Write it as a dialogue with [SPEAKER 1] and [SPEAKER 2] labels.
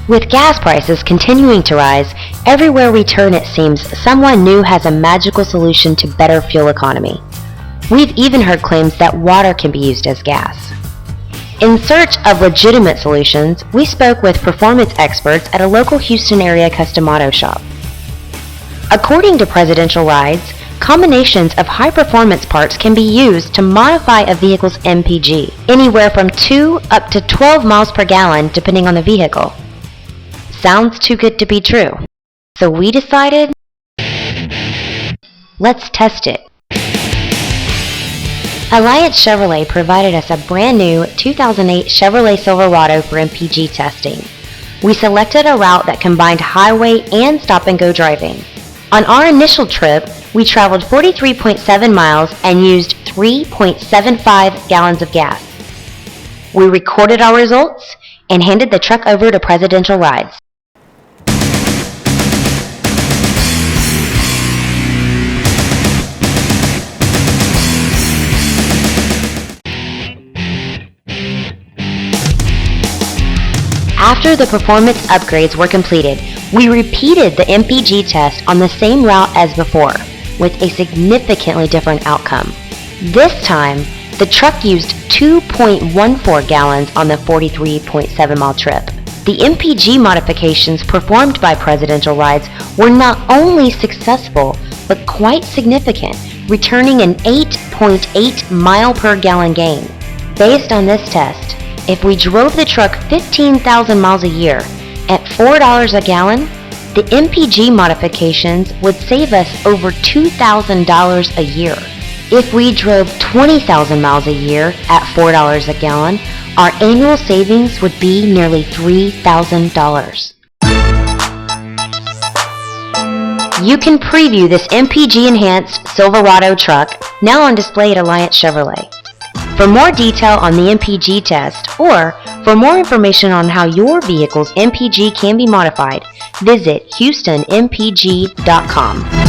[SPEAKER 1] With gas prices continuing to rise, everywhere we turn it seems someone new has a magical solution to better fuel economy. We've even heard claims that water can be used as gas. In search of legitimate solutions, we spoke with performance experts at a local Houston area custom auto shop. According to Presidential Rides, combinations of high-performance parts can be used to modify a vehicle's MPG, anywhere from 2 up to 12 miles per gallon depending on the vehicle. Sounds too good to be true. So we decided, let's test it. Alliance Chevrolet provided us a brand new 2008 Chevrolet Silverado for MPG testing. We selected a route that combined highway and stop-and-go driving. On our initial trip, we traveled 43.7 miles and used 3.75 gallons of gas. We recorded our results and handed the truck over to Presidential Rides. After the performance upgrades were completed, we repeated the MPG test on the same route as before, with a significantly different outcome. This time, the truck used 2.14 gallons on the 43.7 mile trip. The MPG modifications performed by Presidential Rides were not only successful, but quite significant, returning an 8.8 mile per gallon gain. Based on this test, if we drove the truck 15,000 miles a year at $4 a gallon, the MPG modifications would save us over $2,000 a year. If we drove 20,000 miles a year at $4 a gallon, our annual savings would be nearly $3,000. You can preview this MPG-enhanced Silverado truck now on display at Alliance Chevrolet. For more detail on the MPG test, or for more information on how your vehicle's MPG can be modified, visit HoustonMPG.com.